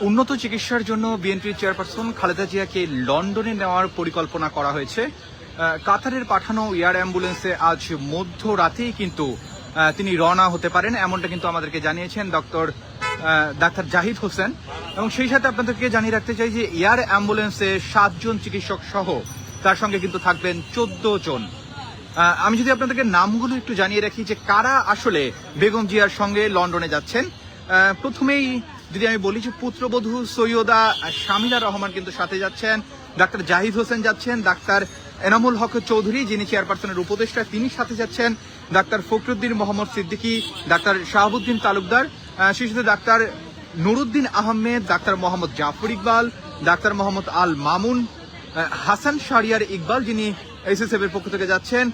উন্নত চিকিৎসার জন্য বিএনপির চেয়ারপারসন খালেদা জিয়াকে লন্ডনে নেওয়ার পরিকল্পনা করা হয়েছে। কাতারের পাঠানো এয়ার অ্যাম্বুলেন্সে আজ মধ্যরাতেই কিন্তু তিনি রওনা হতে পারেন, এমনটা কিন্তু আমাদেরকে জানিয়েছেন ডাক্তার জাহিদ হোসেন। এবং সেই সাথে আপনাদেরকে জানিয়ে রাখতে চাই যে এয়ার অ্যাম্বুলেন্সে 7 জন চিকিৎসক সহ তার সঙ্গে কিন্তু থাকবেন 14 জন। আমি যদি আপনাদেরকে নামগুলো একটু জানিয়ে রাখি যে কারা আসলে বেগম জিয়ার সঙ্গে লন্ডনে যাচ্ছেন। প্রথমেই যদি আমি বলি যে পুত্রবধূ সৈয়দা শামিলা রহমান কিন্তু সাথে যাচ্ছেন, ডাক্তার জাহিদ হোসেন যাচ্ছেন, ডাক্তার এনামুল হক চৌধুরী যিনি চেয়ারপারসনের উপদেষ্টা তিনি সাথে যাচ্ছেন, ডাক্তার ফখরুদ্দিন মোহাম্মদ সিদ্দিকী, ডাক্তার শাহাবুদ্দিন তালুকদার, সেই সাথে doctor Nuruddin Ahmed, doctor Mohammad Zafar Iqbal, doctor Mohammad Al Mamun, Hasan Shahriar Iqbal যিনি এসএসএফ এর পক্ষ থেকে যাচ্ছেন,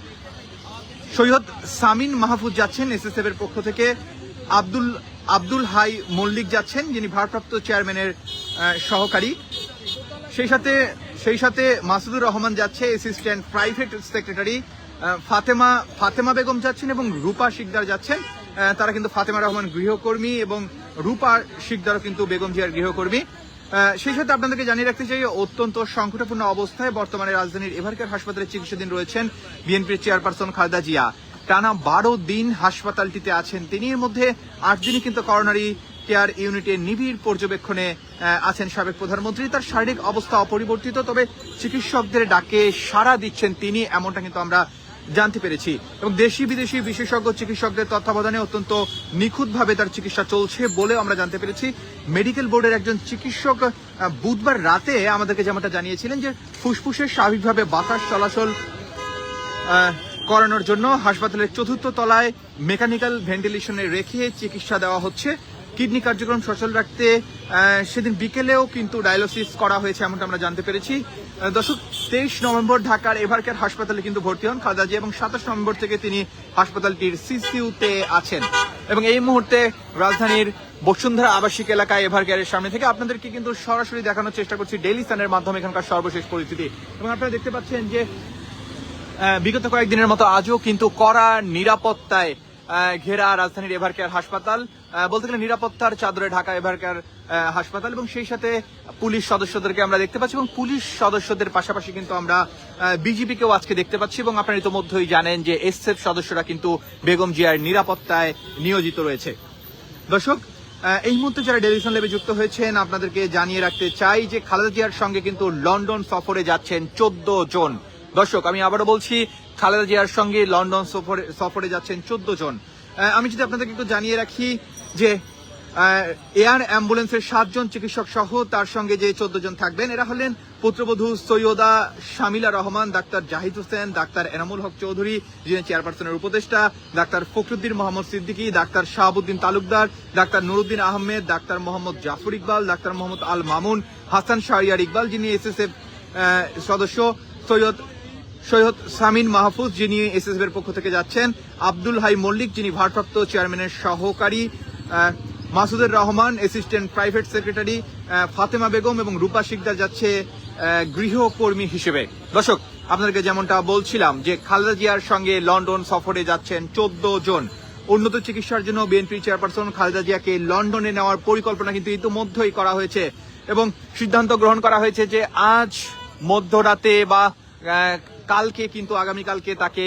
সৈয়দ সামিন মাহফুজ যাচ্ছেন এসএসএফ এর পক্ষ থেকে, আব্দুল হাই মল্লিক যাচ্ছেন যিনি ভারপ্রাপ্ত চেয়ারম্যানের সহকারী, সেই সাথে মাসুদুর রহমান যাচ্ছে assistant private secretary, Fatema Begum যাচ্ছেন এবং রূপা শিকদার যাচ্ছেন। তারা কিন্তু ফাতেমা রহমান গৃহকর্মী এবং রূপা শিকদারও কিন্তু বেগম জিয়ার গৃহকর্মী। সেই সাথে আপনাদেরকে জানিয়ে রাখতে চাই অত্যন্ত সংকটাপন্ন অবস্থায় বর্তমানে রাজধানীর এভারকেয়ার হাসপাতালে চিকিৎসাধীন রয়েছেন বিএনপির চেয়ারপারসন খালেদা জিয়া। টানা 12 দিন হাসপাতালটিতে আছেন তিনি। এর মধ্যে 8 দিনই কিন্তু করোনারি কেয়ার ইউনিটে নিবিড় পর্যবেক্ষণে আছেন সাবেক প্রধানমন্ত্রী। তার শারীরিক অবস্থা অপরিবর্তিত, তবে চিকিৎসকদের ডাকে সাড়া দিচ্ছেন তিনি, এমনটা কিন্তু আমরা জানতে পেরেছি। এবং দেশি বিদেশি বিশেষজ্ঞ চিকিৎসকদের তত্ত্বাবধানে অত্যন্ত নিখুঁতভাবে তার চিকিৎসা চলছে বলে আমরা জানতে পেরেছি। মেডিকেল বোর্ডের একজন চিকিৎসক বুধবার রাতে আমাদেরকে যেমনটা জানিয়েছিলেন যে ফুসফুসের স্বাভাবিকভাবে বাতাস চলাচল করানোর জন্য হাসপাতালের 4র্থ তলায় মেকানিক্যাল ভেন্টিলেশনে রেখে চিকিৎসা দেওয়া হচ্ছে। কিডনি কার্যক্রম সচল রাখতে সেদিন বিকেলেও কিন্তু ডায়ালিসিস করা হয়েছে, এমনটা আমরা জানতে পেরেছি। দর্শক, 23 নভেম্বর ঢাকার এভারকেয়ার হাসপাতালে কিন্তু ভর্তি হন খালেদা জিয়া এবং 27 নভেম্বর থেকে তিনি হাসপাতালটির সিসিইউতে আছেন। এবং এই মুহূর্তে রাজধানীর বসুন্ধরা আবাসিক এলাকায় এভারকেয়ারের সামনে থেকে আপনাদেরকে কিন্তু সরাসরি দেখানোর চেষ্টা করছি ডেইলি সানের মাধ্যমে এখানকার সর্বশেষ পরিস্থিতি। এবং আপনারা দেখতে পাচ্ছেন যে বিগত কয়েকদিনের মতো আজও কিন্তু কড়া নিরাপত্তায় ঘেরা রাজধানীর এভারকেয়ার হাসপাতাল, বলতে গেলে নিরাপত্তার চাদরে ঢাকা এভারকেয়ার হাসপাতাল। এবং সেই সাথে পুলিশ সদস্যদেরকে আমরা দেখতে পাচ্ছি এবং পুলিশ সদস্যদের পাশাপাশি কিন্তু আমরা বিজিবিকেও আজকে দেখতে পাচ্ছি। এবং আপনারা ইতিমধ্যেই জানেন যে এসএফ সদস্যরা কিন্তু বেগম জিয়ার নিরাপত্তায় নিয়োজিত রয়েছে। দর্শক, এই মুহূর্তে যারা ডেইলি সান ল্যাবে যুক্ত হয়েছেন আপনাদেরকে জানিয়ে রাখতে চাই যে খালেদা জিয়ার সঙ্গে কিন্তু লন্ডন সফরে যাচ্ছেন 14 জন। দর্শক, আমি আবারও বলছি, খালেদা জিয়ার সঙ্গে লন্ডন সফরে যাচ্ছেন 14 জন। আমি যদি আপনাদেরকে একটু জানিয়ে রাখি যে এয়ার অ্যাম্বুলেন্সের 7 জন চিকিৎসক সহ তার সঙ্গে যে 14 জন থাকবেন এরা হলেন পুত্রবধূ সৈয়দা শামিলা রহমান, ডাক্তার জাহিদ হোসেন, ডাক্তার এনামুল হক চৌধুরী যিনি চেয়ারপারসনের উপদেষ্টা, doctor Fakhruddin Mohammad Siddiqui, doctor Shahabuddin Talukdar, doctor Nuruddin Ahmed, doctor Mohammad Zafar Iqbal, doctor Mohammad Al Mamun, Hasan Shahriar Iqbal যিনি এসএসএফ সদস্য, সৈয়দ সামিন মাহফুজ যিনি এসএসএফ এর পক্ষ থেকে যাচ্ছেন, আব্দুল হাই মল্লিক যিনি ভারপ্রাপ্ত চেয়ারম্যানের সহকারী, Masudur Rahman assistant private secretary, Fatema Begum এবং রূপা শিকদার যাচ্ছে গৃহকর্মী হিসেবে। দর্শক, আপনাদেরকে যেমনটা বলছিলাম যে খালেদা জিয়ার সঙ্গে লন্ডন সফরে যাচ্ছেন 14 জন। উন্নত চিকিৎসার জন্য বিএনপির চেয়ারপারসন খালেদা জিয়াকে লন্ডনে নেওয়ার পরিকল্পনা কিন্তু ইতিমধ্যেই করা হয়েছে এবং সিদ্ধান্ত গ্রহণ করা হয়েছে যে আজ মধ্যরাতে বা কালকে কিন্তু আগামীকালকে তাকে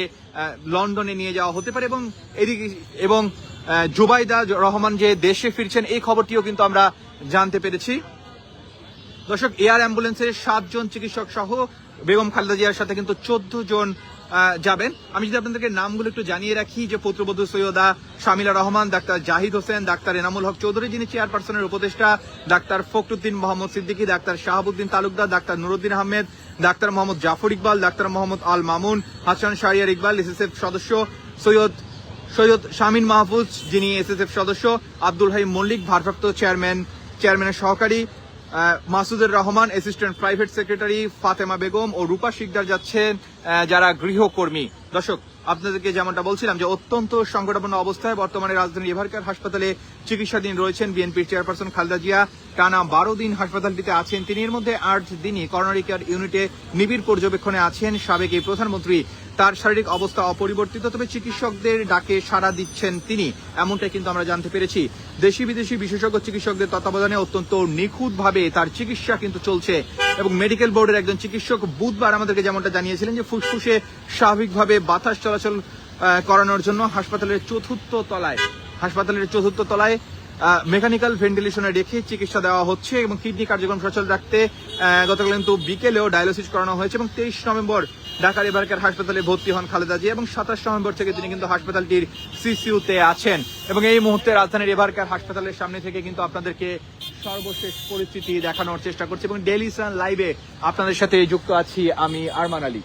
লন্ডনে নিয়ে যাওয়া হতে পারে। এবং জুবাইদা রহমান যে দেশে ফিরছেন এই খবরটিও কিন্তু আমরা জানতে পেরেছি। দর্শক, এয়ার অ্যাম্বুলেন্সের 7 জন চিকিৎসক সহ বেগম খালেদা জিয়ার সাথে কিন্তু 14 জন যাবেন। আমি যদি আপনাদেরকে নামগুলো একটু জানিয়ে রাখি যে পুত্রবধূ সৈয়দা শামিলা রহমান, ডাক্তার জাহিদ হোসেন, ডাক্তার এনামুল হক চৌধুরী যিনি চেয়ারপারসনের উপদেষ্টা, doctor Fakhruddin Mohammad Siddiqui, doctor Shahabuddin Talukdar, doctor Nuruddin Ahmed, doctor Mohammad Zafar Iqbal, doctor Mohammad Al Mamun, Hasan Shahriar Iqbal SSF সদস্য, সৈয়দ সামিন মাহফুজ যিনি এসএসএফ সদস্য, আব্দুল হাই মল্লিক ভারপ্রাপ্ত চেয়ারম্যানের সহকারী, Masudur Rahman assistant private secretary, Fatema Begum ও রূপা শিকদার যাচ্ছেন যারা গৃহকর্মী। দর্শক, আপনাদেরকে যেমনটা বলছিলাম যে অত্যন্ত সংকটাপন্ন অবস্থায় বর্তমানে রাজধানীর এভারকেয়ার হাসপাতালে চিকিৎসাধীন রয়েছেন বিএনপির চেয়ারপারসন খালেদা জিয়া। টানা 12 দিন হাসপাতালটিতে আছেন তিনি। এর মধ্যে 8 দিনই করোনারি কেয়ার ইউনিটে নিবিড় পর্যবেক্ষণে আছেন সাবেক এই প্রধানমন্ত্রী। তার শারীরিক অবস্থা অপরিবর্তিত, তবে চিকিৎসকদের ডাকে সাড়া দিচ্ছেন তিনি, এমনটাই কিন্তু আমরা জানতে পেরেছি। দেশি বিদেশি বিশেষজ্ঞ চিকিৎসকদের তত্ত্বাবধানে অত্যন্ত নিখুঁতভাবে তার চিকিৎসা কিন্তু চলছে এবং মেডিকেল বোর্ডের একজন চিকিৎসক বুধবার আমাদেরকে যেমনটা জানিয়েছিলেন যে ফুসফুসে স্বাভাবিকভাবে বাতাস চলাচল করানোর জন্য হাসপাতালের চতুর্থ তলায় মেকানিক্যাল ভেন্টিলেশনে রেখে চিকিৎসা দেওয়া হচ্ছে এবং কিডনি কার্যক্রম সচল রাখতে গতকাল কিন্তু বিকেলেও ডায়ালিসিস করানো হয়েছে এবং 23 নভেম্বর ঢাকার এবারকার হাসপাতালে ভর্তি হন খালেদা জিয়া এবং 27 নভেম্বর থেকে তিনি কিন্তু হাসপাতালটির সিসিইউতে আছেন এবং এই মুহূর্তে রাজধানীর এবারকার হাসপাতালের সামনে থেকে কিন্তু আপনাদেরকে সর্বশেষ পরিস্থিতি দেখানোর চেষ্টা করছি এবং ডেইলি সান লাইভে আপনাদের সাথে যুক্ত আছি আমি আরমান আলী।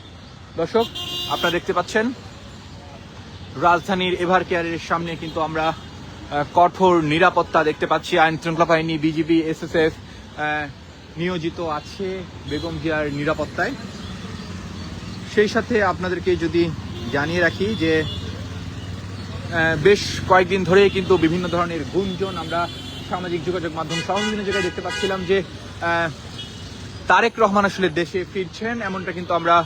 দর্শক, আপনারা দেখতে পাচ্ছেন রাজধানীর এভার কেয়ারের সামনে কিন্তু আমরা কঠোর নিরাপত্তা দেখতে পাচ্ছি। আইন শৃঙ্খলা বাহিনী, বিজিবি, এসএসএফ নিয়োজিত আছে বেগম জিয়ার নিরাপত্তায়। সেই সাথে আপনাদেরকে যদি জানিয়ে রাখি যে বেশ কয়েকদিন ধরে কিন্তু বিভিন্ন ধরনের গুঞ্জন আমরা সামাজিক যোগাযোগ মাধ্যম সহ বিভিন্ন জায়গায় দেখতে পাচ্ছিলাম যে তারেক রহমান আসলে দেশে ফিরছেন, এমনটা কিন্তু আমরা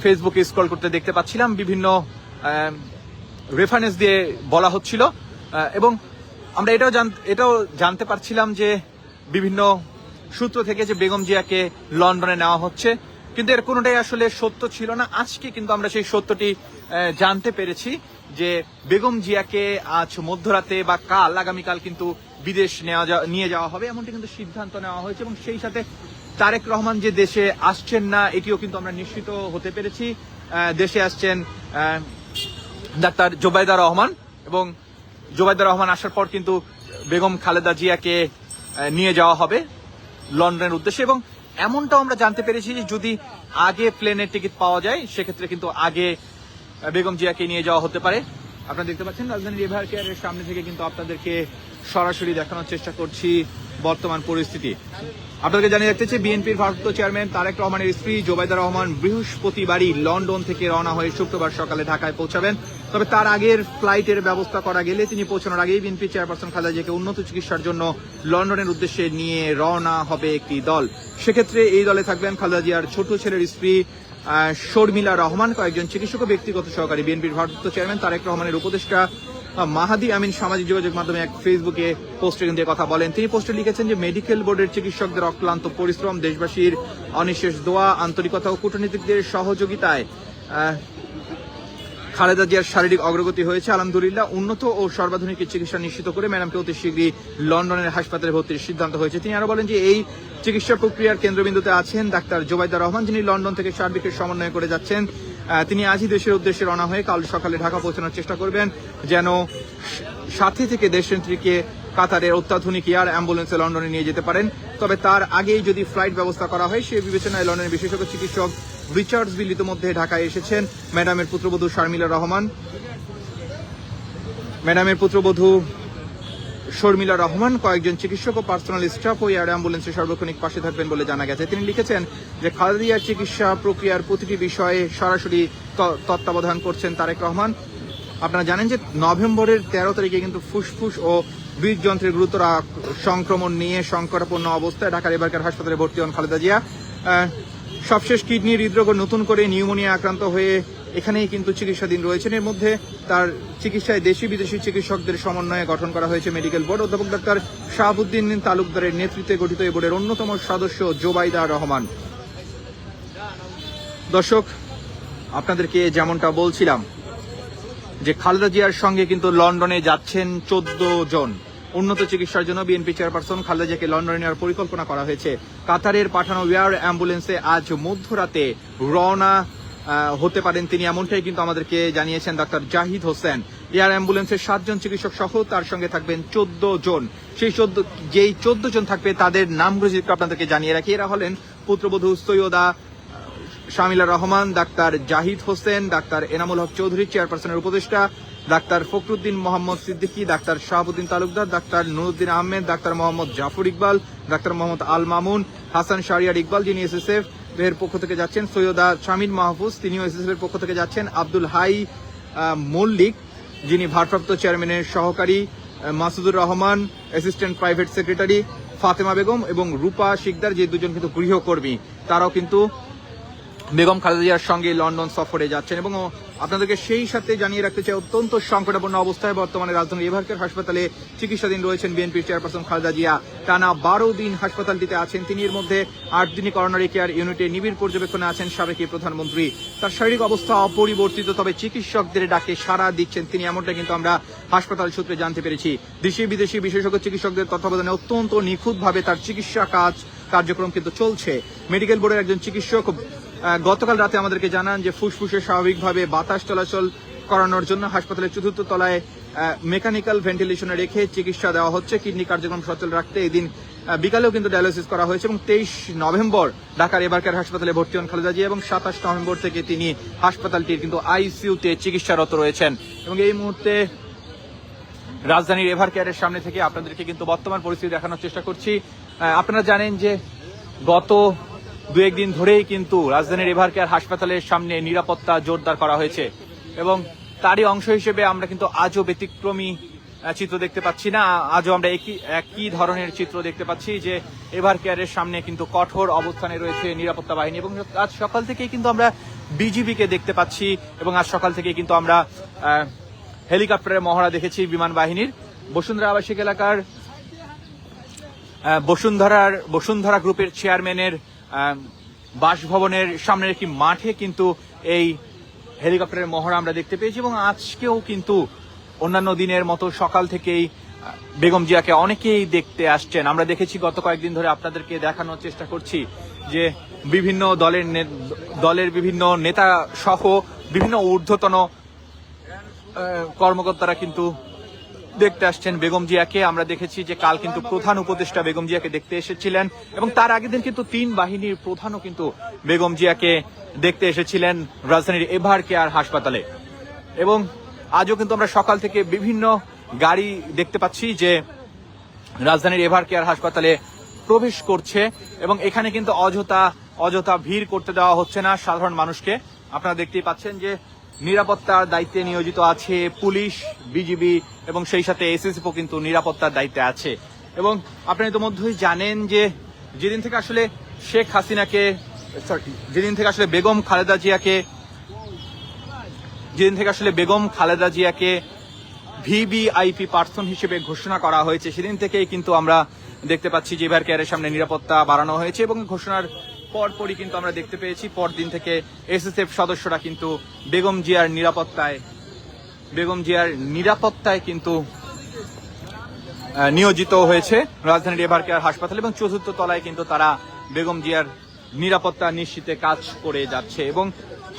ফেসবুকে স্ক্রল করতে দেখতে পাচ্ছিলাম। বিভিন্ন রেফারেন্স দিয়ে বলা হচ্ছিল এবং আমরা এটাও জানতে পারছিলাম যে বিভিন্ন সূত্র থেকে যে বেগম জিয়াকে লন্ডনে নেওয়া হচ্ছে, কিন্তু এর কোনোটাই আসলে সত্য ছিল না। আজকে কিন্তু আমরা সেই সত্যটি জানতে পেরেছি যে বেগম জিয়াকে আজ মধ্যরাতে বা আগামীকাল কিন্তু বিদেশ নিয়ে যাওয়া হবে, এমনটি কিন্তু সিদ্ধান্ত নেওয়া হয়েছে এবং সেই সাথে তারেক রহমান যে দেশে আসছেন না এটিও কিন্তু আমরা নিশ্চিত হতে পেরেছি। দেশে আসছেন ডাক্তার জোবাইদা রহমান এবং জোবাইদা রহমান আসার পর কিন্তু বেগম খালেদা জিয়াকে নিয়ে যাওয়া হবে লন্ডনের উদ্দেশ্যে এবং এমনটাও আমরা জানতে পেরেছি যে যদি আগে প্লেনের টিকিট পাওয়া যায় সেক্ষেত্রে কিন্তু আগে বেগম জিয়াকে নিয়ে যাওয়া হতে পারে। আপনারা দেখতে পাচ্ছেন রাজধানীর এভার কেয়ারের সামনে থেকে কিন্তু আপনাদেরকে সরাসরি দেখানোর চেষ্টা করছি বর্তমান পরিস্থিতি। আপনাদেরকে জানিয়ে রাখতে চাই বিএনপির ভারপ্রাপ্ত চেয়ারম্যান তারেক রহমানের স্ত্রী জোবাইদা রহমান বৃহস্পতিবারই লন্ডন থেকে রওনা হয়ে শুক্রবার সকালে ঢাকায় পৌঁছাবেন। তবে তার আগের ফ্লাইটের ব্যবস্থা করা গেলে তিনি পৌঁছানোর আগেই বিএনপি চেয়ারপারসন খালেদা জিয়াকে উন্নত চিকিৎসার জন্য লন্ডনের উদ্দেশ্যে নিয়ে রওনা হবে একটি দল। সেক্ষেত্রে এই দলে থাকবেন খালেদা জিয়ার ছোট ছেলের স্ত্রী শর্মিলা রহমান, কয়েকজন চিকিৎসক ও ব্যক্তিগত সহকারী। বিএনপির ভারপ্রাপ্ত চেয়ারম্যান তারেক রহমানের উপদেষ্টা মাহাদি আমিন সামাজিক যোগাযোগ মাধ্যমে এক ফেসবুকে পোস্টে কিন্তু কথা বলেন। তিনি পোস্টে লিখেছেন যে মেডিকেল বোর্ডের চিকিৎসকদের অক্লান্ত পরিশ্রম, দেশবাসীর অনিশেষ দোয়া, আন্তরিকতা ও কূটনীতিকদের সহযোগিতায় খালেদা জিয়ার শারীরিক অগ্রগতি হয়েছে আলহামদুলিল্লাহ। উন্নত ও সর্বাধুনিক চিকিৎসা নিশ্চিত করে ম্যাডামকে অতি শীঘ্রই লন্ডনের হাসপাতালে ভর্তির সিদ্ধান্ত হয়েছে। তিনি আরো বলেন যে এই চিকিৎসা প্রক্রিয়ার কেন্দ্রবিন্দুতে আছেন ডাক্তার জোবাইদা রহমান, যিনি লন্ডন থেকে সার্বিকের সমন্বয় করে যাচ্ছেন। তিনি আজই দেশের উদ্দেশ্যে রওনা হয়ে কাল সকালে ঢাকা পৌঁছানোর চেষ্টা করবেন যেন সাথে থেকে দেশনেত্রীকে কাতারের অত্যাধুনিক এয়ার অ্যাম্বুলেন্সে লন্ডনে নিয়ে যেতে পারেন। তবে তার আগেই যদি ফ্লাইট ব্যবস্থা করা হয় সেই বিবেচনায় লন্ডনের বিশেষজ্ঞ চিকিৎসক রিচার্ডস বিল ইতিমধ্যে ঢাকায় এসেছেন। ম্যাডামের পুত্রবধূ শর্মিলা রহমান, কয়েকজন চিকিৎসক ও পার্সোনাল স্টাফ ও এয়ার অ্যাম্বুলেন্সের সার্বক্ষণিক পাশে থাকবেন বলে জানা গেছে। তিনি লিখেছেন যে খালেদা জিয়ার চিকিৎসা প্রক্রিয়ার প্রতিটি বিষয়ে সরাসরি তত্ত্বাবধান করছেন তারেক রহমান। আপনারা জানেন যে নভেম্বরের 13 তারিখে কিন্তু ফুসফুস ও হৃদযন্ত্রের গুরুতর সংক্রমণ নিয়ে সংকটাপন্ন অবস্থায় ঢাকার এবারকার হাসপাতালে ভর্তি হন খালেদা জিয়া। সবশেষ কিডনি হৃদরোগ নতুন করে নিউমোনিয়া আক্রান্ত হয়ে এখানেই কিন্তু চিকিৎসাধীন রয়েছেন। এর মধ্যে তার চিকিৎসায় দেশি বিদেশি চিকিৎসকদের সমন্বয়ে গঠন করা হয়েছে মেডিকেল বোর্ড। অধ্যাপক ডাক্তার শাহাবুদ্দিন তালুকদারের নেতৃত্বে গঠিত এই বোর্ডের অন্যতম সদস্য জোবাইদা রহমান। দর্শক, আপনাদেরকে যেমনটা বলছিলাম যে খালেদা জিয়ার সঙ্গে কিন্তু লন্ডনে যাচ্ছেন 14 জন। উন্নত চিকিৎসার জন্য বিএনপি চেয়ারপারসন খালেদা জিয়াকে লন্ডনে নেওয়ার পরিকল্পনা করা হয়েছে। কাতারের পাঠানো এয়ার অ্যাম্বুলেন্সে আজ মধ্যরাতে রওনা হতে পারেন তিনি, এমনটাই কিন্তু আমাদেরকে জানিয়েছেন ডাক্তার জাহিদ হোসেন। এয়ার অ্যাম্বুলেন্সের 7 জন চিকিৎসক সহ তার সঙ্গে থাকবেন 14 জন। যেই 14 জন থাকবে তাদের নামগুলো আপনাদেরকে জানিয়ে রাখি। এরা হলেন পুত্রবধূ সৈয়দা শামিলা রহমান, ডাক্তার জাহিদ হোসেন, ডাক্তার এনামুল হক চৌধুরী চেয়ারপারসনের উপদেষ্টা, doctor Fakhruddin Mohammad Siddiqui, doctor Shahabuddin Talukdar, doctor Nuruddin Ahmed, doctor Mohammad Zafar Iqbal, doctor Mohammad Al Mamun, Hasan Shahriar Iqbal যিনি এসএসএফ এর পক্ষ থেকে যাচ্ছেন, সৈয়দা শামীম মাহফুজ তিনিও এসএসএফ এর পক্ষ থেকে যাচ্ছেন, আব্দুল হাই মল্লিক যিনি ভারপ্রাপ্ত চেয়ারম্যানের সহকারী, Masudur Rahman assistant private secretary, Fatema Begum এবং রূপা শিকদার যে দুজন কিন্তু গৃহকর্মী তারাও কিন্তু বেগম খালেদা জিয়ার সঙ্গে লন্ডন সফরে যাচ্ছেন। এবং আপনাদেরকে সেই সাথে জানিয়ে রাখতে চাই, অত্যন্ত সংকটাপন্ন অবস্থায় বর্তমানে রাজধানীর এভারকেয়ার হাসপাতালে চিকিৎসাধীন রয়েছেন বিএনপির চেয়ারপারসন খালেদা জিয়া। টানা 12 দিন হাসপাতালটিতে আছেন তিনি। এর মধ্যে 8 দিনই করোনারি কেয়ার ইউনিটে নিবিড় পর্যবেক্ষণে আছেন সাবেক প্রধানমন্ত্রী। তার শারীরিক অবস্থা অপরিবর্তিত, তবে চিকিৎসকদের ডাকে সাড়া দিচ্ছেন তিনি, এমনটা কিন্তু আমরা হাসপাতাল সূত্রে জানতে পেরেছি। দেশি বিদেশি বিশেষজ্ঞ চিকিৎসকদের তত্ত্বাবধানে অত্যন্ত নিখুঁতভাবে তার চিকিৎসা কার্যক্রম কিন্তু চলছে। মেডিকেল বোর্ডের একজন চিকিৎসক গতকাল রাতে আমাদেরকে জানান যে ফুসফুসে স্বাভাবিকভাবে বাতাস চলাচল করানোর জন্য হাসপাতালের 4র্থ তলায় মেকানিক্যাল ভেন্টিলেশনে রেখে চিকিৎসা দেওয়া হচ্ছে। কিডনি কার্যক্রম সচল রাখতে এদিন বিকালেও কিন্তু ডায়ালিসিস করা হয়েছে এবং 23 নভেম্বর ঢাকার এভারকেয়ার হাসপাতালে ভর্তি হন খালেদা জিয়া এবং 27 নভেম্বর থেকে তিনি হাসপাতালটির কিন্তু আইসিইউতে চিকিৎসারত রয়েছেন। এবং এই মুহূর্তে রাজধানীর এভারকেয়ারের সামনে থেকে আপনাদেরকে কিন্তু বর্তমান পরিস্থিতি দেখানোর চেষ্টা করছি। আপনারা জানেন যে গত 2-1 দিন ধরেই কিন্তু রাজধানীর এভারকেয়ার হাসপাতালের সামনে নিরাপত্তা জোরদার করা হয়েছে এবং তারই অংশ হিসেবে আমরা কিন্তু আজও ব্যতিক্রমী চিত্র দেখতে পাচ্ছি না। আজও আমরা একই ধরনের চিত্র দেখতে পাচ্ছি যে এভারকেয়ারের সামনে কিন্তু কঠোর অবস্থানে রয়েছে নিরাপত্তা বাহিনী এবং আজ সকাল থেকেই কিন্তু আমরা বিজিবিকে দেখতে পাচ্ছি এবং আজ সকাল থেকেই কিন্তু আমরা হেলিকপ্টারের মহড়া দেখেছি বিমান বাহিনীর। বসুন্ধরা আবাসিক এলাকার বসুন্ধরা গ্রুপের চেয়ারম্যানের বাসভবনের সামনের একটি মাঠে কিন্তু এই হেলিকপ্টারের মহড়া আমরা দেখতে পেয়েছি এবং আজকেও কিন্তু অন্যান্য দিনের মতো সকাল থেকেই বেগম জিয়াকে অনেকেই দেখতে আসছেন। আমরা দেখেছি গত কয়েকদিন ধরে, আপনাদেরকে দেখানোর চেষ্টা করছি যে বিভিন্ন দলের বিভিন্ন নেতা সহ বিভিন্ন ঊর্ধ্বতন কর্মকর্তারা কিন্তু দেখতে আসছেন বেগম জিয়াকে। আমরা দেখেছি যে কাল কিন্তু প্রধান উপদেষ্টা বেগম জিয়াকে দেখতে এসেছিলেন এবং তার আগের দিন কিন্তু 3 বাহিনীর প্রধানও কিন্তু বেগম জিয়াকে দেখতে এসেছিলেন রাজধানীর এভারকেয়ার হাসপাতালে। এবং আজও কিন্তু আমরা সকাল থেকে বিভিন্ন গাড়ি দেখতে পাচ্ছি যে রাজধানীর এভারকেয়ার হাসপাতালে প্রবেশ করছে এবং এখানে কিন্তু অযথা ভিড় করতে দেওয়া হচ্ছে না সাধারণ মানুষকে। আপনারা দেখতেই পাচ্ছেন যে নিরাপত্তার দায়িত্বে নিয়োজিত আছে পুলিশ, বিজিবি এবং সেই সাথে এসএসএফও কিন্তু নিরাপত্তার দায়িত্বে আছে। এবং আপনারা ইতিমধ্যেই জানেন যে যেদিন থেকে আসলে বেগম খালেদা জিয়াকে ভিভিআইপি পার্সন হিসেবে ঘোষণা করা হয়েছে, সেদিন থেকেই কিন্তু আমরা দেখতে পাচ্ছি যে এভারকেয়ারের সামনে নিরাপত্তা বাড়ানো হয়েছে এবং ঘোষণার পরপরই কিন্তু আমরা দেখতে পেয়েছি পরদিন থেকে এসএসএফ সদস্যরা কিন্তু বেগম জিয়ার নিরাপত্তায় কিন্তু নিয়োজিত হয়েছে রাজধানীর এভারকেয়ার হাসপাতালে এবং 4র্থ তলায় কিন্তু তারা বেগম জিয়ার নিরাপত্তা নিশ্চিতে কাজ করে যাচ্ছে। এবং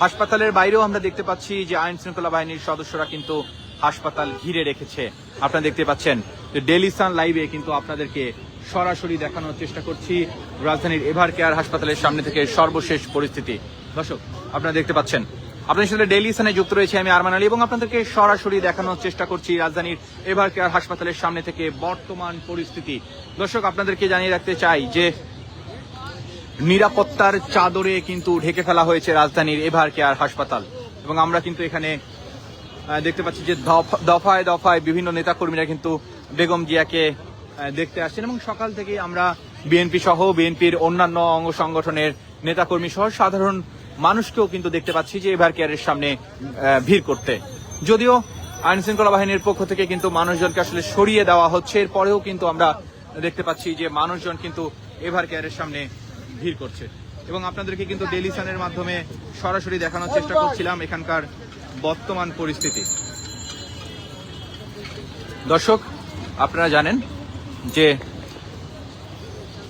হাসপাতালের বাইরেও আমরা দেখতে পাচ্ছি যে আইন শৃঙ্খলা বাহিনীর সদস্যরা কিন্তু হাসপাতাল ঘিরে রেখেছে। আপনারা দেখতে পাচ্ছেন যে ডেইলি সান লাইভে কিন্তু আপনাদেরকে সরাসরি দেখানোর চেষ্টা করছি রাজধানীর এভারকেয়ার হাসপাতালের সামনে থেকে সর্বশেষ পরিস্থিতি। দর্শক, আপনারা দেখতে পাচ্ছেন, আপনাদের সাথে ডেইলি সানে যুক্ত রয়েছে আমি আরমান আলী এবং আপনাদেরকে সরাসরি দেখানোর চেষ্টা করছি রাজধানীর এভারকেয়ার হাসপাতালের সামনে থেকে বর্তমান পরিস্থিতি। দর্শক, আপনাদেরকে জানিয়ে রাখতে চাই যে নিরাপত্তার চাদরে কিন্তু ঢেকে ফেলা হয়েছে রাজধানীর এভারকেয়ার হাসপাতাল এবং আমরা কিন্তু এখানে দেখতে পাচ্ছি যে দফায় দফায় বিভিন্ন নেতাকর্মীরা কিন্তু বেগম জিয়াকে দেখতে আসছেন এবং সকাল থেকে আমরা বিএনপি সহ বিএনপির অন্যান্য অঙ্গ সংগঠনের নেতাকর্মী সহ সাধারণ মানুষকেও কিন্তু দেখতে পাচ্ছি যে এভারকেয়ারের সামনে ভিড় করতে। যদিও আইন শৃঙ্খলা বাহিনীর পক্ষ থেকে কিন্তু মানুষজনকে আসলে সরিয়ে দেওয়া হচ্ছে, এরপরেও কিন্তু আমরা দেখতে পাচ্ছি যে মানুষজন কিন্তু এভারকেয়ারের সামনে ভিড় করছে এবং আপনাদেরকে কিন্তু ডেইলি সানের মাধ্যমে সরাসরি দেখানোর চেষ্টা করছিলাম এখানকার বর্তমান পরিস্থিতি। দর্শক, আপনারা জানেন যে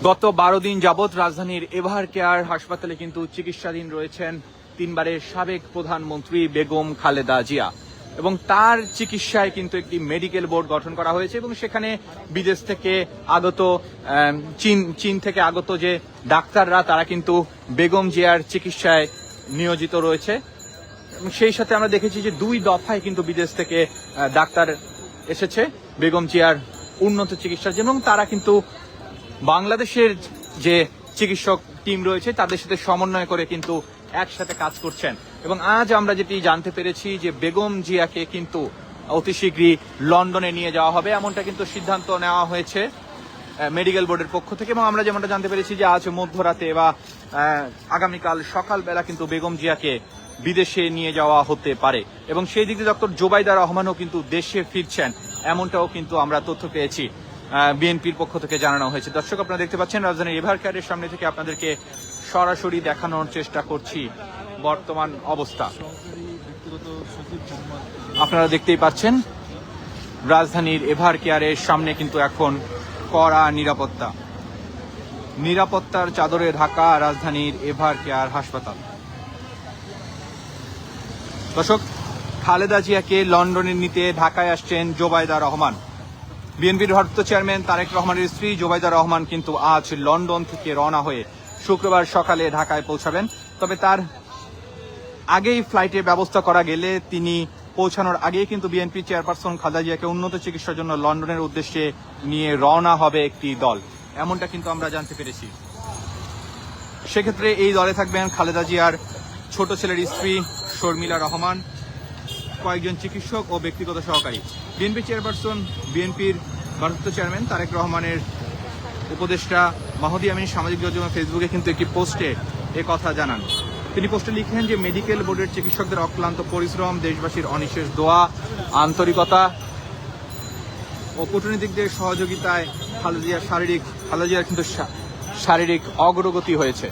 গত 12 দিন যাবৎ রাজধানীর এভারকেয়ার হাসপাতালে কিন্তু চিকিৎসাধীন রয়েছেন 3 বারের সাবেক প্রধানমন্ত্রী বেগম খালেদা জিয়া এবং তার চিকিৎসায় কিন্তু একটি মেডিকেল বোর্ড গঠন করা হয়েছে এবং সেখানে বিদেশ থেকে আগত চীন থেকে আগত যে ডাক্তাররা তারা কিন্তু বেগম জিয়ার চিকিৎসায় নিয়োজিত রয়েছে এবং সেই সাথে আমরা দেখেছি যে 2 দফায় কিন্তু বিদেশ থেকে ডাক্তার এসেছে বেগম জিয়ার উন্নত চিকিৎসার জন্য এবং তারা কিন্তু বাংলাদেশের যে চিকিৎসক টিম রয়েছে তাদের সাথে সমন্বয় করে কিন্তু একসাথে কাজ করছেন এবং আজ আমরা যেটি জানতে পেরেছি যে বেগম জিয়াকে কিন্তু অতি শীঘ্রই লন্ডনে নিয়ে যাওয়া হবে, এমনটা কিন্তু সিদ্ধান্ত নেওয়া হয়েছে মেডিকেল বোর্ডের পক্ষ থেকে। এবং আমরা যেমনটা জানতে পেরেছি যে আজ মধ্যরাতে বা আগামীকাল সকালবেলা কিন্তু বেগম জিয়াকে বিদেশে নিয়ে যাওয়া হতে পারে এবং সেই দিক দিয়ে ডক্টর জোবাইদা রহমানও কিন্তু দেশে ফিরছেন, এমনটাও কিন্তু আমরা তথ্য পেয়েছি, বিএনপির পক্ষ থেকে জানানো হয়েছে। দর্শক, আপনারা দেখতে পাচ্ছেন রাজধানীর এভার কেয়ারের সামনে থেকে আপনাদেরকে সরাসরি দেখানোর চেষ্টা করছি বর্তমান অবস্থা। আপনারা দেখতেই পাচ্ছেন রাজধানীর এভার কেয়ারের সামনে কিন্তু এখন কড়া নিরাপত্তার চাদরে ঢাকা রাজধানীর এভার কেয়ার হাসপাতাল। দর্শক, খালেদা জিয়াকে লন্ডনে নিতে ঢাকায় আসছেন জোবাইদা রহমান। বিএনপির ভারপ্রাপ্ত চেয়ারম্যান তারেক রহমানের স্ত্রী জোবাইদা রহমান কিন্তু আজ লন্ডন থেকে রওনা হয়ে শুক্রবার সকালে ঢাকায় পৌঁছাবেন। তবে তার আগেই ফ্লাইটের ব্যবস্থা করা গেলে তিনি পৌঁছানোর আগেই কিন্তু বিএনপি চেয়ারপারসন খালেদা জিয়াকে উন্নত চিকিৎসার জন্য লন্ডনের উদ্দেশ্যে নিয়ে রওনা হবে একটি দল, এমনটা কিন্তু আমরা জানতে পেরেছি। সেক্ষেত্রে এই দলে থাকবেন খালেদা জিয়ার ছোট ছেলের স্ত্রী শর্মিলা রহমান, কয়েকজন চিকিৎসক ও ব্যক্তিগত সহকারী। বিএনপি চেয়ারপারসন বিএনপির ভারপ্রাপ্ত চেয়ারম্যান তারেক রহমানের উপদেষ্টা মাহদি আমিন সামাজিক যোগাযোগ ফেসবুকে কিন্তু একটি পোস্টে কথা জানান। তিনি পোস্টে লিখেন যে মেডিকেল বোর্ডের চিকিৎসকদের অক্লান্ত পরিশ্রম, দেশবাসীর অনিশেষ দোয়া, আন্তরিকতা ও কূটনীতিকদের সহযোগিতায় খালেদা জিয়ার কিন্তু শারীরিক অগ্রগতি হয়েছে।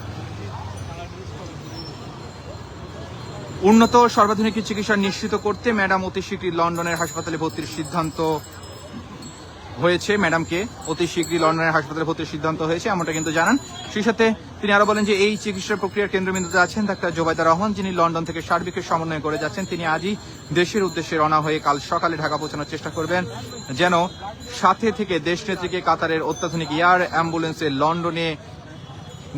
উন্নত সর্বাধুনিক চিকিৎসা নিশ্চিত করতে ম্যাডাম অতি শীঘ্রই লন্ডনের হাসপাতালে ভর্তির সিদ্ধান্ত হয়েছে। ম্যাডামকে অতি শীঘ্রই লন্ডনের হাসপাতালে ভর্তির সিদ্ধান্ত হয়েছে, এমনটা কিন্তু জানান। সেই সাথে তিনি আরো বলেন যে এই চিকিৎসা প্রক্রিয়ার কেন্দ্রবিন্দুতে আছেন ডাক্তার জোবাইদা রহমান, যিনি লন্ডন থেকে সার্বিকের সমন্বয় করে যাচ্ছেন। তিনি আজই দেশের উদ্দেশ্যে রওনা হয়ে কাল সকালে ঢাকা পৌঁছানোর চেষ্টা করবেন, যেন সাথে থেকে দেশনেত্রীকে কাতারের অত্যাধুনিক এয়ার অ্যাম্বুলেন্সে লন্ডনে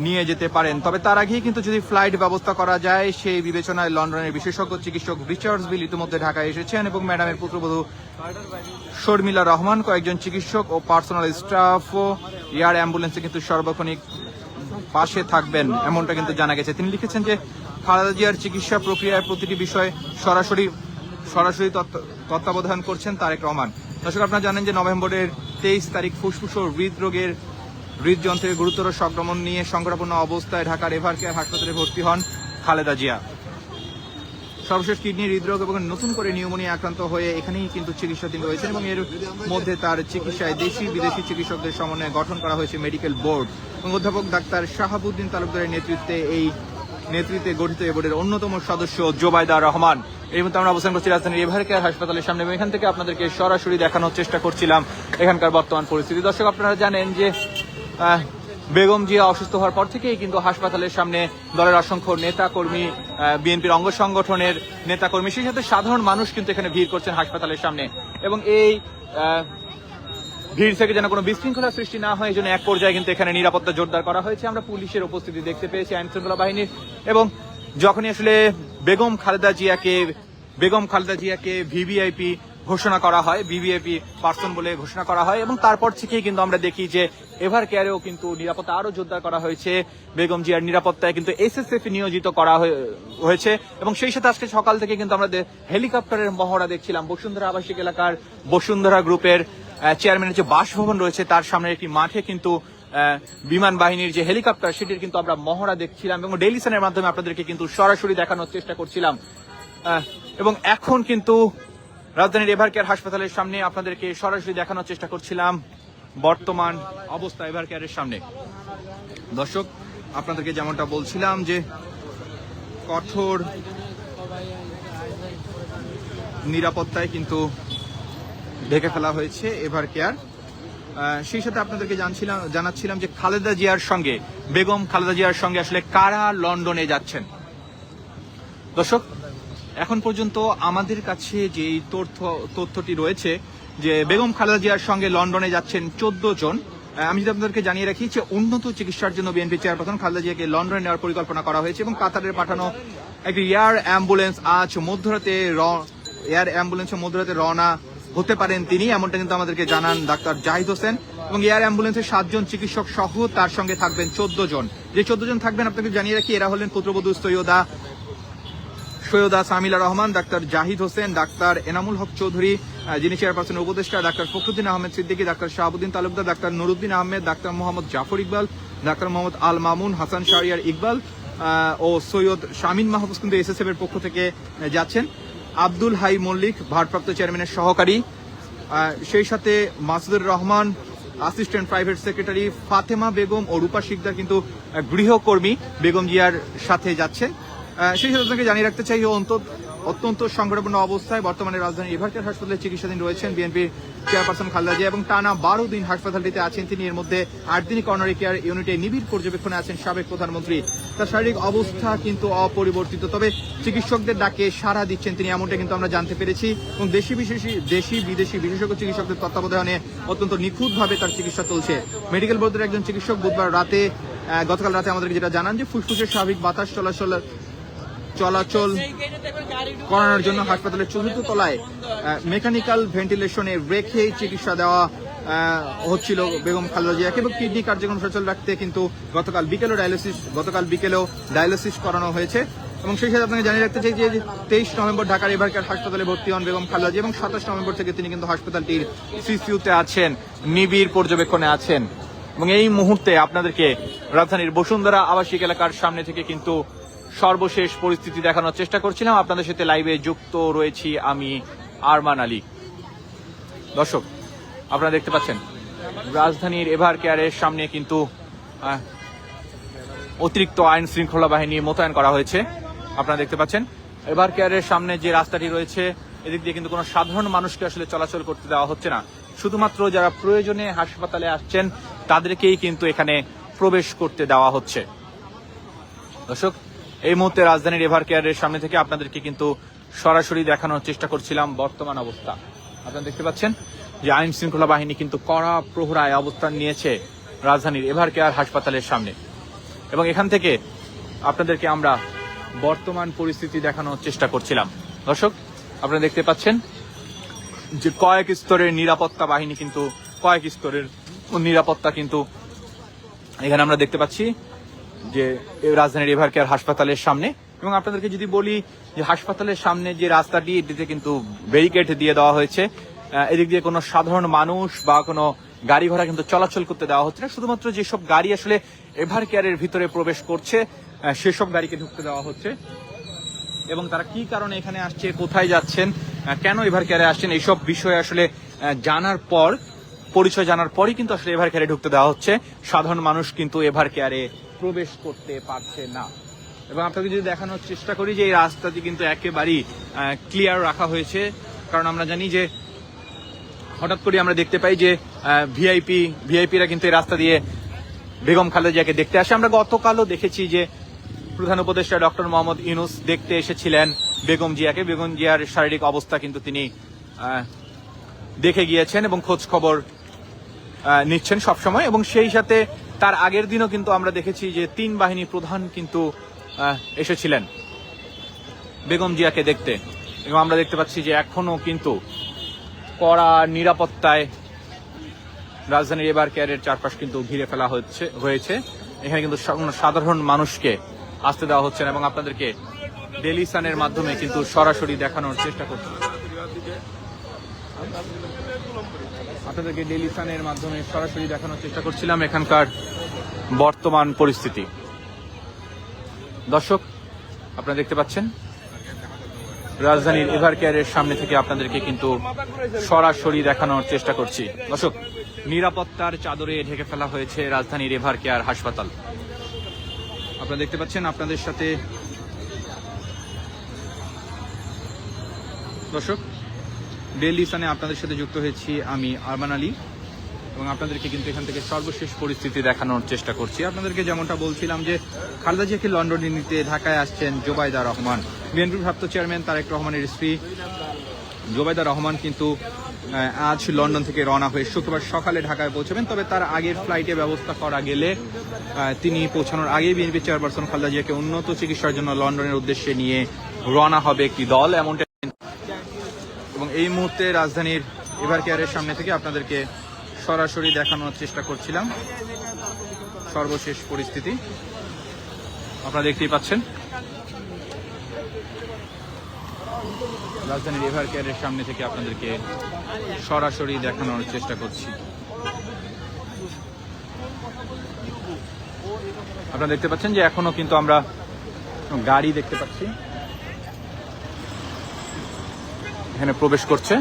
নিয়ে যেতে পারেন। তবে তার আগেই কিন্তু যদি ফ্লাইট ব্যবস্থা করা যায় সেই বিবেচনায় লন্ডনের বিশেষজ্ঞ চিকিৎসক রিচার্ডস বিল ইতিমধ্যে ঢাকায় এসেছেন এবং ম্যাডামের পুত্রবধূ শর্মিলা রহমান, কয়েকজন চিকিৎসক ও পার্সোনাল স্টাফ ও এয়ার অ্যাম্বুলেন্সে কিন্তু সর্বক্ষণিক পাশে থাকবেন, এমনটা কিন্তু জানা গেছে। তিনি লিখেছেন যে খালেদা জিয়ার চিকিৎসা প্রক্রিয়ার প্রতিটি বিষয় সরাসরি তত্ত্বাবধান করছেন তারেক রহমান। দর্শক, আপনারা জানেন যে নভেম্বরের 23 তারিখ ফুসফুস ও হৃদযন্ত্রের গুরুতর সংক্রমণ নিয়ে সংকটাপন্ন অবস্থায় ঢাকার এভার কেয়ার হাসপাতালে ভর্তি হন খালেদা জিয়া। সর্বশেষ কিডনি, হৃদরোগ এবং নতুন করে নিউমোনিয়া আক্রান্ত হয়ে এখানেই কিন্তু চিকিৎসাধীন রয়েছেন এবং এর মধ্যে তার চিকিৎসায় দেশি বিদেশি চিকিৎসকদের সমন্বয়ে গঠন করা হয়েছে মেডিকেল বোর্ড এবং অধ্যাপক ডাক্তার শাহাবুদ্দিন তালুকদারের নেতৃত্বে গঠিত এই বোর্ডের অন্যতম সদস্য জোবাইদা রহমান। এই মুহূর্তে আমরা অবস্থান করছি রাজধানীর এভার কেয়ার হাসপাতালের সামনে এবং এখান থেকে আপনাদেরকে সরাসরি দেখানোর চেষ্টা করছিলাম এখানকার বর্তমান পরিস্থিতি। দর্শক, আপনারা জানেন যে বেগম জিয়া অসুস্থ হওয়ার পর থেকেই কিন্তু হাসপাতালের সামনে দলের অসংখ্য নেতাকর্মী, বিএনপির অঙ্গ সংগঠনের নেতাকর্মী, সেই সাথে সাধারণ মানুষ কিন্তু এখানে ভিড় করছেন হাসপাতালের সামনে এবং এই ভিড় থেকে যেন কোনো বিশৃঙ্খলা সৃষ্টি না হয় এই জন্য এক পর্যায়ে কিন্তু এখানে নিরাপত্তা জোরদার করা হয়েছে। আমরা পুলিশের উপস্থিতি দেখতে পেয়েছি, আইন শৃঙ্খলা বাহিনীর, এবং যখনই আসলে বেগম খালেদা জিয়াকে ভিভিআইপি ঘোষণা করা হয়, ভিভিআইপি পার্সন বলে ঘোষণা করা হয় এবং তারপর থেকেই কিন্তু আমরা দেখি যে এভার কেয়ারেও কিন্তু নিরাপত্তা আরো জোরদার করা হয়েছে। বেগম জিয়ার নিরাপত্তায় কিন্তু এসএসএফ নিয়োজিত করা হয়েছে এবং সেই সাথে আজকে সকাল থেকে কিন্তু আমরা হেলিকপ্টারের মহড়া দেখছিলাম। বসুন্ধরা আবাসিক এলাকার বসুন্ধরা গ্রুপের চেয়ারম্যানের যে বাসভবন রয়েছে তার সামনে একটি মাঠে কিন্তু বিমান বাহিনীর যে হেলিকপ্টার সেটির কিন্তু আমরা মহড়া দেখছিলাম এবং ডেইলি সানের মাধ্যমে আপনাদেরকে কিন্তু সরাসরি দেখানোর চেষ্টা করছিলাম। এবং এখন কিন্তু রাজধানীর এভার কেয়ার হাসপাতালের সামনে আপনাদেরকে সরাসরি দেখানোর চেষ্টা করছিলাম বর্তমান অবস্থা এভার কেয়ারের সামনে। দর্শক, আপনাদেরকে যেমনটা বলছিলাম যে কঠোর নিরাপত্তায় কিন্তু ঢেকে ফেলা হয়েছে এভার কেয়ার। সেই সাথে আপনাদেরকে জানাচ্ছিলাম যে বেগম খালেদা জিয়ার সঙ্গে আসলে কারা লন্ডনে যাচ্ছেন। দর্শক, এখন পর্যন্ত আমাদের কাছে যে তথ্যটি রয়েছে যে বেগম খালেদা জিয়ার সঙ্গে লন্ডনে যাচ্ছেন 14 জন। আমি যদি আপনাদেরকে জানিয়ে রাখি যে উন্নত চিকিৎসার জন্য বিএনপি চেয়ারপারসন খালেদা জিয়াকে লন্ডনে নেওয়ার পরিকল্পনা করা হয়েছে এবং কাতারের পাঠানো একটি এয়ার অ্যাম্বুলেন্সে মধ্যরাতে রওনা হতে পারেন তিনি, এমনটা কিন্তু আমাদেরকে জানান ডাক্তার জাহিদ হোসেন। এবং এয়ার অ্যাম্বুলেন্সে 7 জন চিকিৎসক সহ তার সঙ্গে থাকবেন 14 জন। যে 14 জন থাকবেন আপনাকে জানিয়ে রাখি এরা হলেন পুত্রবধূ সৈয়দা সৈয়দা সামিলা রহমান, ডাক্তার জাহিদ হোসেন, ডাক্তার এনামুল হক চৌধুরী যিনি চেয়ারপারসনের উপদেষ্টা, doctor Fakhruddin Ahmed Siddiqui, doctor Shahabuddin Talukdar, doctor Nuruddin Ahmed, doctor Mohammad Zafar Iqbal, doctor Mohammad Al Mamun, Hasan Shahriar Iqbal ও সৈয়দ শামীম মাহফুজ কিন্তু এসএসএফ এর পক্ষ থেকে যাচ্ছেন। আব্দুল হাই মল্লিক ভারপ্রাপ্ত চেয়ারম্যানের সহকারী, সেই সাথে Masudur Rahman assistant private secretary, Fatema Begum ও রূপা শিকদার কিন্তু গৃহকর্মী বেগম জিয়ার সাথে যাচ্ছেন। সেই সাথে আপনাকে জানিয়ে রাখতে চাই অত্যন্ত সংকটাপন্ন অবস্থায় বর্তমানে রাজধানীর এভারকেয়ার হাসপাতালে চিকিৎসাধীন রয়েছেন বিএনপির চেয়ারপারসন খালেদা জিয়া এবং টানা 12 দিন হাসপাতালটিতে আছেন তিনি। এর মধ্যে 8 দিনই করোনারি কেয়ার ইউনিটে নিবিড় পর্যবেক্ষণে আছেন সাবেক প্রধানমন্ত্রী। তার শারীরিক অবস্থা কিন্তু অপরিবর্তিত, তবে চিকিৎসকদের ডাকে সাড়া দিচ্ছেন তিনি, এমনটা কিন্তু আমরা জানতে পেরেছি। এবং দেশি বিদেশি বিশেষজ্ঞ চিকিৎসকদের তত্ত্বাবধানে অত্যন্ত নিখুঁতভাবে তার চিকিৎসা চলছে। মেডিকেল বোর্ডের একজন চিকিৎসক গতকাল রাতে আমাদেরকে যেটা জানান যে ফুসফুসের স্বাভাবিক বাতাস চলাচল করানোর জন্য হাসপাতালের 4র্থ তলায় মেকানিক্যাল ভেন্টিলেশনে রেখে চিকিৎসা দেওয়া হচ্ছিল বেগম খালেদা জিয়াকে এবং কিডনি কার্যক্রম সচল রাখতে কিন্তু গতকাল বিকেলেও ডায়ালিসিস করানো হয়েছে। এবং সেই সাথে আপনাকে জানিয়ে রাখতে চাই যে 23 নভেম্বর ঢাকার এভারকেয়ার হাসপাতালে ভর্তি হন বেগম খালেদা জিয়া এবং 27 নভেম্বর থেকে তিনি কিন্তু হাসপাতালটির সিসিইউতে আছেন, নিবিড় পর্যবেক্ষণে আছেন। এবং এই মুহূর্তে আপনাদেরকে রাজধানীর বসুন্ধরা আবাসিক এলাকার সামনে থেকে কিন্তু সর্বশেষ পরিস্থিতি দেখানোর চেষ্টা করছিলাম। আপনাদের সাথে লাইভে যুক্ত রয়েছি আমি আরমান আলী। দর্শক, আপনারা দেখতে পাচ্ছেন রাজধানীর এভারকেয়ারের সামনে কিন্তু অতিরিক্ত আইন শৃঙ্খলা বাহিনী মোতায়েন করা হয়েছে। আপনারা দেখতে পাচ্ছেন এভারকেয়ারের সামনে যে রাস্তাটি রয়েছে এদিক দিয়ে কিন্তু কোনো সাধারণ মানুষকে আসলে চলাচল করতে দেওয়া হচ্ছে না। শুধুমাত্র যারা প্রয়োজনে হাসপাতালে আসছেন তাদেরকেই কিন্তু এখানে প্রবেশ করতে দেওয়া হচ্ছে। দর্শক, এই মুহূর্তে রাজধানীর এভারকেয়ারের সামনে থেকে আপনাদেরকে কিন্তু সরাসরি দেখানোর চেষ্টা করছিলাম বর্তমান অবস্থা। আপনারা দেখতে পাচ্ছেন যে আইন শৃঙ্খলা বাহিনী কিন্তু কড়া প্রহরায় অবস্থান নিয়েছে রাজধানীর এভারকেয়ার হাসপাতালের সামনে এবং এখান থেকে আপনাদেরকে আমরা বর্তমান পরিস্থিতি দেখানোর চেষ্টা করছিলাম। দর্শক, আপনারা দেখতে পাচ্ছেন যে কয়েক স্তরের নিরাপত্তা বাহিনী কিন্তু নিরাপত্তা কিন্তু এখানে আমরা দেখতে পাচ্ছি যে রাজধানীর এভারকেয়ার হাসপাতালের সামনে। এবং আপনাদেরকে যদি বলি যে হাসপাতালের সামনে যে রাস্তাটি এটিতে কিন্তু ব্যারিকেড দিয়ে দেওয়া হয়েছে, এদিক দিয়ে কোনো সাধারণ মানুষ বা কোনো গাড়ি ঘোড়া কিন্তু চলাচল করতে দেওয়া হচ্ছে না। শুধুমাত্র যেসব গাড়ি আসলে এভারকেয়ারের ভিতরে প্রবেশ করছে সেসব গাড়িকে ঢুকতে দেওয়া হচ্ছে এবং তারা কি কারণে এখানে আসছে, কোথায় যাচ্ছেন, কেন এভারকেয়ারে আসছেন, এইসব বিষয়ে আসলে পরিচয় জানার পরই কিন্তু আসলে এভারকেয়ারে ঢুকতে দেওয়া হচ্ছে। সাধারণ মানুষ কিন্তু এভারকেয়ারে প্রবেশ করতে পারছে না। এবং আপনাকে যদি দেখানোর চেষ্টা করি যে এই রাস্তাটি কিন্তু একেবারেই ক্লিয়ার রাখা হয়েছে, কারণ আমরা জানি যে হঠাৎ করে আমরা দেখতে পাই যে ভিআইপিরা কিন্তু এই রাস্তা দিয়ে বেগম খালেদা জিয়াকে দেখতে আসে। আমরা গতকালও দেখেছি যে প্রধান উপদেষ্টা ডক্টর মোহাম্মদ ইউনূস দেখতে এসেছিলেন বেগম জিয়াকে। বেগম জিয়ার শারীরিক অবস্থা কিন্তু তিনি দেখে গিয়েছেন এবং খোঁজ খবর নিচ্ছেন সবসময়। এবং সেই সাথে তার আগের দিনও কিন্তু আমরা দেখেছি যে 3 বাহিনী প্রধান কিন্তু এসেছিলেন বেগম জিয়াকে দেখতে। এবং আমরা দেখতে পাচ্ছি যে এখনো কিন্তু কড়া নিরাপত্তায় রাজধানীর এভারকেয়ারের চারপাশ কিন্তু ঘিরে ফেলা হয়েছে। এখানে কিন্তু সাধারণ মানুষকে আসতে দেওয়া হচ্ছে না এবং আপনাদেরকে ডেইলি সানের মাধ্যমে কিন্তু সরাসরি দেখানোর চেষ্টা করছি। আপনাদেরকে ডেইলি সানের মাধ্যমে সরাসরি দেখানোর চেষ্টা করছিলাম এখানকার বর্তমান পরিস্থিতি। দর্শক, আপনারা দেখতে পাচ্ছেন রাজধানীর এভারকেয়ারের সামনে থেকে আপনাদেরকে কিন্তু সরাসরি দেখানোর চেষ্টা করছি। দর্শক, নিরাপত্তার চাদরে ঢেকে ফেলা হয়েছে রাজধানীর এভারকেয়ার হাসপাতাল। আপনারা দেখতে পাচ্ছেন আপনাদের সাথে। দর্শক, ডেইলি সানে আপনাদের সাথে যুক্ত হয়েছি আমি আরমান আলী এবং আপনাদেরকে কিন্তু এখান থেকে সর্বশেষ পরিস্থিতি দেখানোর চেষ্টা করছি। আপনাদেরকে যেমনটা বলছিলাম যে খালেদা জিয়াকে লন্ডনে নিতে ঢাকায় আসছেন জোবাইদা রহমান। বিএনপির ভারপ্রাপ্ত চেয়ারম্যান তারেক রহমানের স্ত্রী জোবাইদা রহমান কিন্তু আজ লন্ডন থেকে রওনা হয়ে শুক্রবার সকালে ঢাকায় পৌঁছবেন। তবে তার আগের ফ্লাইটে ব্যবস্থা করা গেলে তিনি পৌঁছানোর আগেই বিএনপি চেয়ারপারসন খালেদা জিয়াকে উন্নত চিকিৎসার জন্য লন্ডনের উদ্দেশ্যে নিয়ে রওনা হবে একটি দল, এমনটা। এবং এই মুহূর্তে রাজধানীর এভারকেয়ারের সামনে থেকে আপনাদেরকে সরাসরি দেখানোর চেষ্টা করছিলাম সর্বশেষ পরিস্থিতি। আপনারা দেখতেই পাচ্ছেন রাজধানীর এভার কেয়ারের সামনে থেকে আপনাদেরকে সরাসরি দেখানোর চেষ্টা করছি। আপনারা দেখতে পাচ্ছেন যে এখনো কিন্তু আমরা গাড়ি দেখতে পাচ্ছি এখানে প্রবেশ করছে।